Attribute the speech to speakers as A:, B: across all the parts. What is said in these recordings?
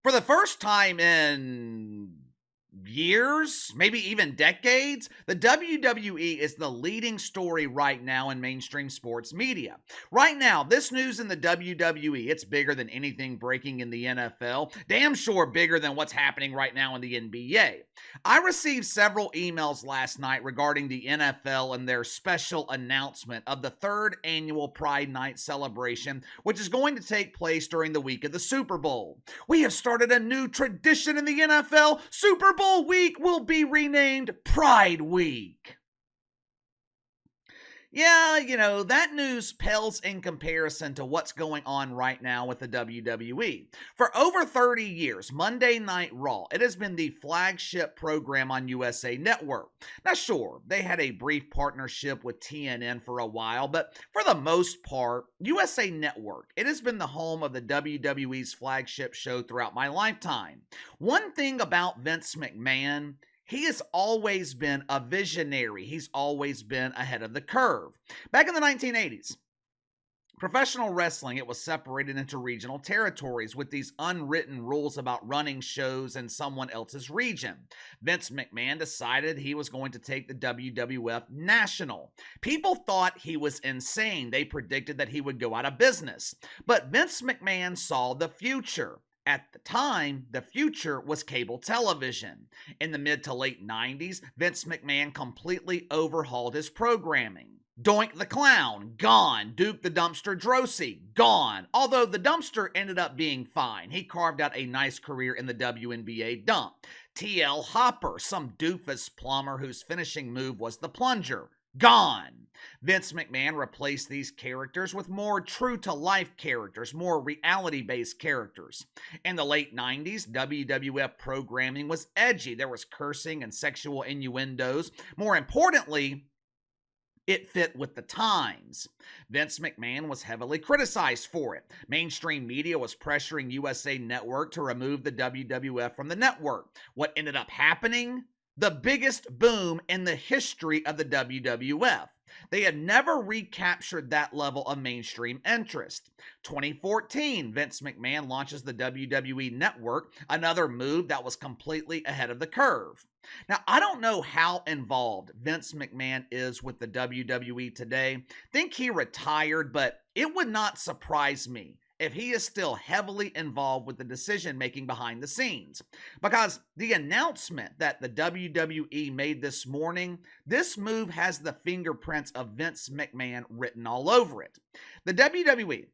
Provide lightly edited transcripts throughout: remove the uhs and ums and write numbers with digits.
A: For the first time in years, maybe even decades, the WWE is the leading story right now in mainstream sports media. Right now, this news in the WWE, it's bigger than anything breaking in the NFL, damn sure bigger than what's happening right now in the NBA. I received several emails last night regarding the NFL and their special announcement of the third annual Pride Night celebration, which is going to take place during the week of the Super Bowl. We have started a new tradition in the NFL. Super Bowl week will be renamed Pride Week. Yeah, that news pales in comparison to what's going on right now with the WWE. For over 30 years, Monday Night Raw, it has been the flagship program on USA Network. Now, sure, they had a brief partnership with TNN for a while, but for the most part, USA Network, it has been the home of the WWE's flagship show throughout my lifetime. One thing about Vince McMahon, he has always been a visionary. He's always been ahead of the curve. Back in the 1980s, professional wrestling, it was separated into regional territories with these unwritten rules about running shows in someone else's region. Vince McMahon decided he was going to take the WWF national. People thought he was insane. They predicted that he would go out of business. But Vince McMahon saw the future. At the time, the future was cable television. In the mid to late 90s, Vince McMahon completely overhauled his programming. Doink the Clown, gone. Duke the Dumpster Droese, gone. Although the Dumpster ended up being fine. He carved out a nice career in the WNBA dump. T.L. Hopper, some doofus plumber whose finishing move was the plunger, gone. Vince McMahon replaced these characters with more true-to-life characters, more reality-based characters. In the late 90s, WWF programming was edgy. There was cursing and sexual innuendos. More importantly, it fit with the times. Vince McMahon was heavily criticized for it. Mainstream media was pressuring USA Network to remove the WWF from the network. What ended up happening? The biggest boom in the history of the WWF. They had never recaptured that level of mainstream interest. 2014, Vince McMahon launches the WWE Network, another move that was completely ahead of the curve. Now, I don't know how involved Vince McMahon is with the WWE today. Think he retired, but it would not surprise me if he is still heavily involved with the decision making behind the scenes. Because the announcement that the WWE made this morning, this move has the fingerprints of Vince McMahon written all over it. The WWE,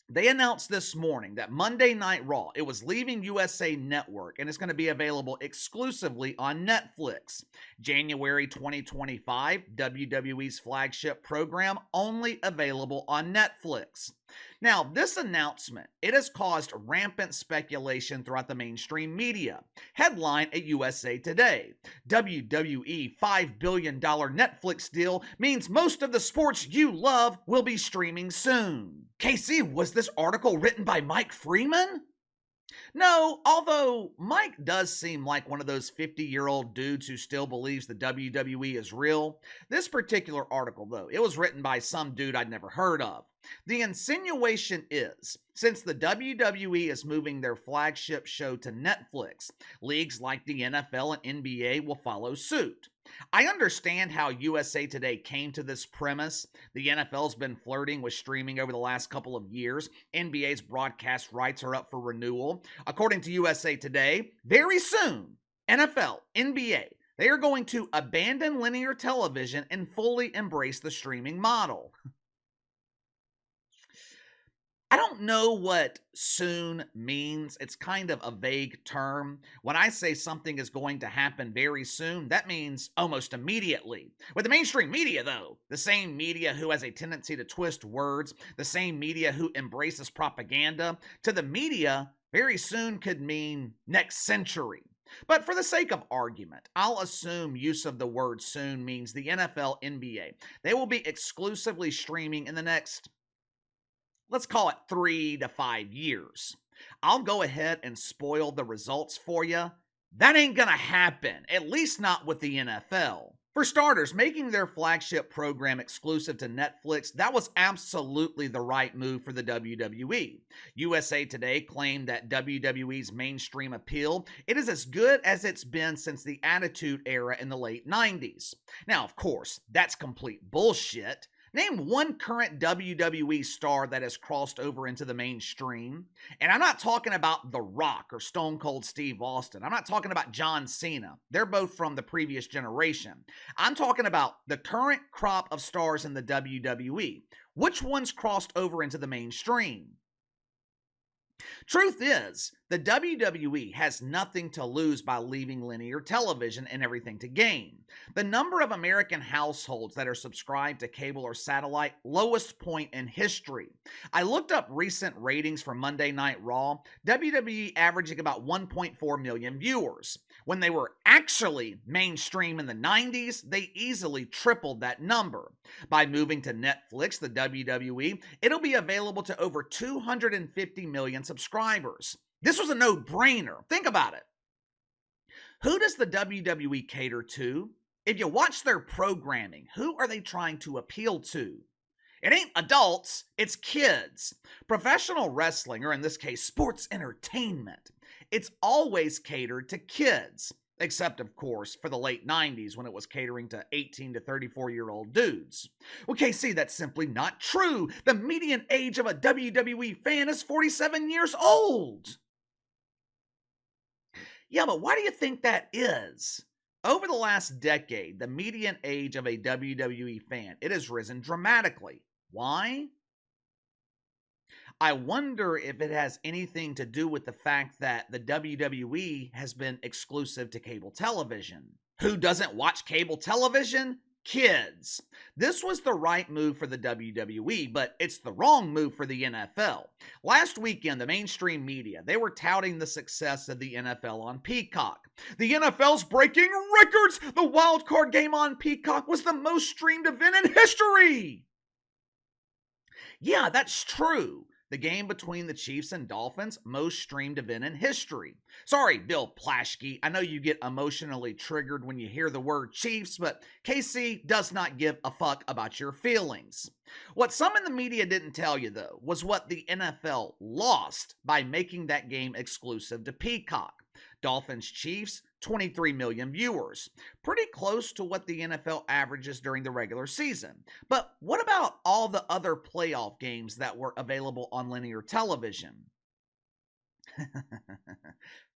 A: they announced this morning that Monday Night Raw, it was leaving USA Network and it's going to be available exclusively on Netflix. January 2025, WWE's flagship program only available on Netflix. Now, this announcement, it has caused rampant speculation throughout the mainstream media. Headline at USA Today: WWE $5 billion Netflix deal means most of the sports you love will be streaming soon. Casey, was this article written by Mike Freeman? No, although Mike does seem like one of those 50-year-old dudes who still believes the WWE is real. This particular article, though, it was written by some dude I'd never heard of. The insinuation is, since the WWE is moving their flagship show to Netflix, leagues like the NFL and NBA will follow suit. I understand how USA Today came to this premise. The NFL's been flirting with streaming over the last couple of years. NBA's broadcast rights are up for renewal. According to USA Today, very soon, NFL, NBA, they are going to abandon linear television and fully embrace the streaming model. I don't know what soon means. It's kind of a vague term. When I say something is going to happen very soon, that means almost immediately. With the mainstream media, though, the same media who has a tendency to twist words, the same media who embraces propaganda, to the media, very soon could mean next century. But for the sake of argument, I'll assume use of the word soon means the NFL, NBA. They will be exclusively streaming in the next, let's call it 3 to 5 years. I'll go ahead and spoil the results for you. That ain't gonna happen, at least not with the NFL. For starters, making their flagship program exclusive to Netflix, that was absolutely the right move for the WWE. USA Today claimed that WWE's mainstream appeal, it is as good as it's been since the Attitude Era in the late 90s. Now, of course, that's complete bullshit. Name one current WWE star that has crossed over into the mainstream. And I'm not talking about The Rock or Stone Cold Steve Austin. I'm not talking about John Cena. They're both from the previous generation. I'm talking about the current crop of stars in the WWE. Which ones crossed over into the mainstream? Truth is, the WWE has nothing to lose by leaving linear television and everything to gain. The number of American households that are subscribed to cable or satellite, lowest point in history. I looked up recent ratings for Monday Night Raw, WWE averaging about 1.4 million viewers. When they were actually mainstream in the 90s, they easily tripled that number. By moving to Netflix, the WWE, it'll be available to over 250 million subscribers. This was a no-brainer. Think about it. Who does the WWE cater to? If you watch their programming, who are they trying to appeal to? It ain't adults, it's kids. Professional wrestling, or in this case, sports entertainment, it's always catered to kids. Except, of course, for the late 90s when it was catering to 18 to 34-year-old dudes. Well, KC, that's simply not true. The median age of a WWE fan is 47 years old. Yeah, but why do you think that is? Over the last decade, the median age of a WWE fan, it has risen dramatically. Why? I wonder if it has anything to do with the fact that the WWE has been exclusive to cable television. Who doesn't watch cable television? Kids. This was the right move for the WWE, but it's the wrong move for the NFL. Last weekend, the mainstream media, they were touting the success of the NFL on Peacock. The NFL's breaking records! The wild card game on Peacock was the most streamed event in history! Yeah, that's true. The game between the Chiefs and Dolphins, most streamed event in history. Sorry, Bill Plaschke, I know you get emotionally triggered when you hear the word Chiefs, but KC does not give a fuck about your feelings. What some in the media didn't tell you, though, was what the NFL lost by making that game exclusive to Peacock. Dolphins Chiefs, 23 million viewers. Pretty close to what the NFL averages during the regular season. But what about all the other playoff games that were available on linear television?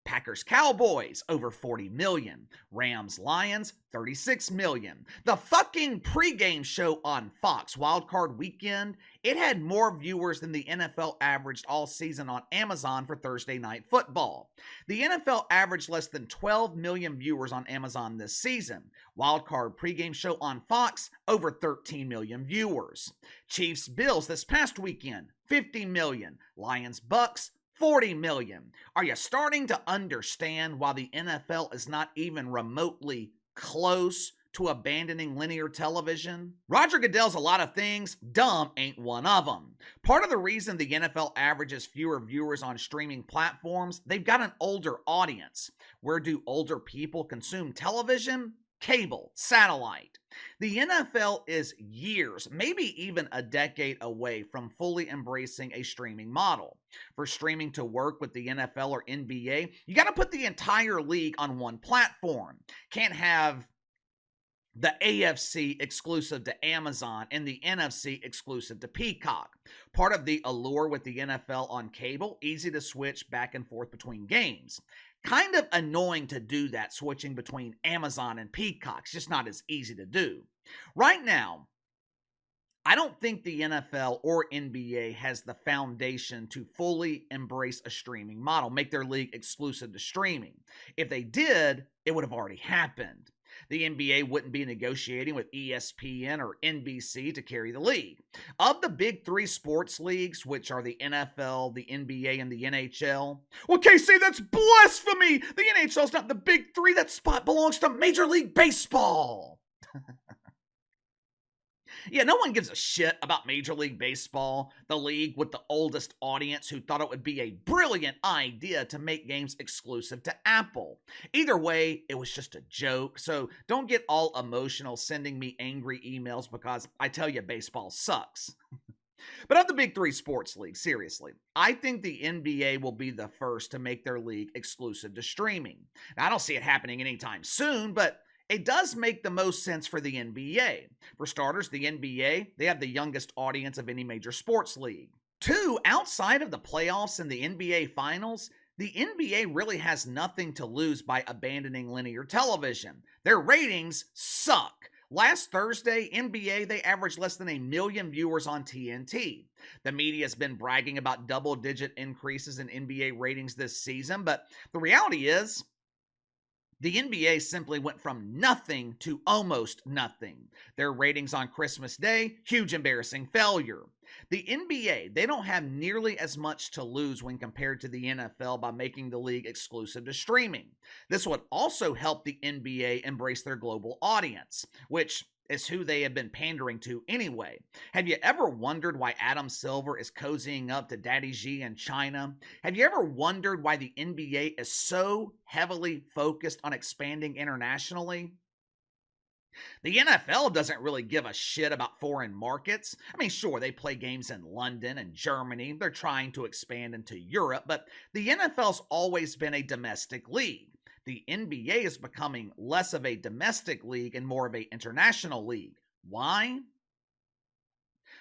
A: Packers Cowboys, over 40 million. Rams Lions, 36 million. The fucking pregame show on Fox, Wildcard Weekend, it had more viewers than the NFL averaged all season on Amazon for Thursday Night Football. The NFL averaged less than 12 million viewers on Amazon this season. Wildcard pregame show on Fox, over 13 million viewers. Chiefs Bills this past weekend, 50 million. Lions Bucks, 40 million. Are you starting to understand why the NFL is not even remotely close to abandoning linear television? Roger Goodell's a lot of things, dumb ain't one of them. Part of the reason the NFL averages fewer viewers on streaming platforms, they've got an older audience. Where do older people consume television? Cable, satellite. The NFL is years, maybe even a decade away from fully embracing a streaming model. For streaming to work with the NFL or NBA, you got to put the entire league on one platform. Can't have the AFC exclusive to Amazon and the NFC exclusive to Peacock. Part of the allure with the NFL on cable, easy to switch back and forth between games. Kind of annoying to do that, switching between Amazon and Peacock. It's just not as easy to do. Right now, I don't think the NFL or NBA has the foundation to fully embrace a streaming model, make their league exclusive to streaming. If they did, it would have already happened. The NBA wouldn't be negotiating with ESPN or NBC to carry the league. Of the big three sports leagues, which are the NFL, the NBA, and the NHL, well, KC, that's blasphemy! The NHL's not the big three. That spot belongs to Major League Baseball. Yeah, no one gives a shit about Major League Baseball, the league with the oldest audience who thought it would be a brilliant idea to make games exclusive to Apple. Either way, it was just a joke, so don't get all emotional sending me angry emails because I tell you baseball sucks. But of the big three sports leagues, seriously, I think the NBA will be the first to make their league exclusive to streaming. Now, I don't see it happening anytime soon, but it does make the most sense for the NBA. For starters, the NBA, they have the youngest audience of any major sports league. Two, outside of the playoffs and the NBA finals, the NBA really has nothing to lose by abandoning linear television. Their ratings suck. Last Thursday, NBA, they averaged less than 1 million viewers on TNT. The media has been bragging about double-digit increases in NBA ratings this season, but the reality is, the NBA simply went from nothing to almost nothing. Their ratings on Christmas Day, huge embarrassing failure. The NBA, they don't have nearly as much to lose when compared to the NFL by making the league exclusive to streaming. This would also help the NBA embrace their global audience, which is who they have been pandering to anyway. Have you ever wondered why Adam Silver is cozying up to Daddy G in China? Have you ever wondered why the NBA is so heavily focused on expanding internationally? The NFL doesn't really give a shit about foreign markets. I mean, sure, they play games in London and Germany. They're trying to expand into Europe, but the NFL's always been a domestic league. The NBA is becoming less of a domestic league and more of an international league. Why?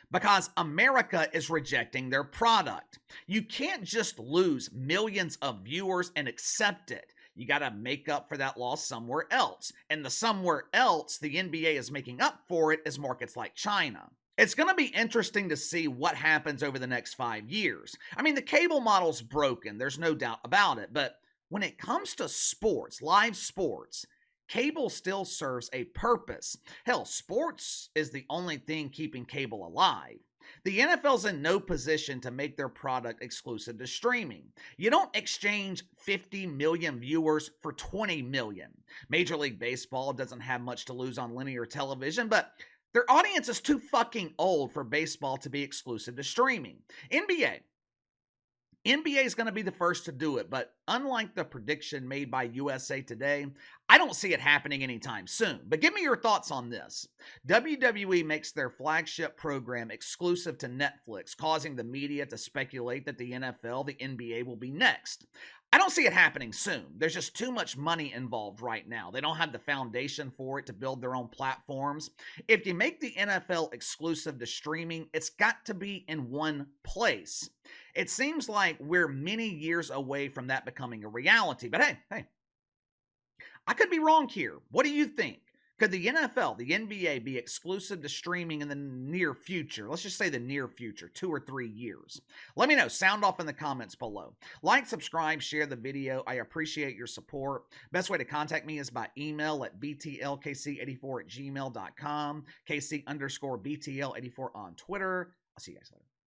A: Because America is rejecting their product. You can't just lose millions of viewers and accept it. You got to make up for that loss somewhere else. And the somewhere else the NBA is making up for it is markets like China. It's going to be interesting to see what happens over the next 5 years. I mean, the cable model's broken, there's no doubt about it, but when it comes to sports, live sports, cable still serves a purpose. Hell, sports is the only thing keeping cable alive. The NFL's in no position to make their product exclusive to streaming. You don't exchange 50 million viewers for 20 million. Major League Baseball doesn't have much to lose on linear television, but their audience is too fucking old for baseball to be exclusive to streaming. NBA is going to be the first to do it, but unlike the prediction made by USA Today, I don't see it happening anytime soon. But give me your thoughts on this. WWE makes their flagship program exclusive to Netflix, causing the media to speculate that the NFL, the NBA will be next. I don't see it happening soon. There's just too much money involved right now. They don't have the foundation for it to build their own platforms. If you make the NFL exclusive to streaming, it's got to be in one place. It seems like we're many years away from that becoming a reality. But hey, I could be wrong here. What do you think? Could the NFL, the NBA, be exclusive to streaming in the near future? Let's just say the near future, 2 or 3 years. Let me know. Sound off in the comments below. Like, subscribe, share the video. I appreciate your support. Best way to contact me is by email at btlkc84@gmail.com, KC_BTL84 on Twitter. I'll see you guys later.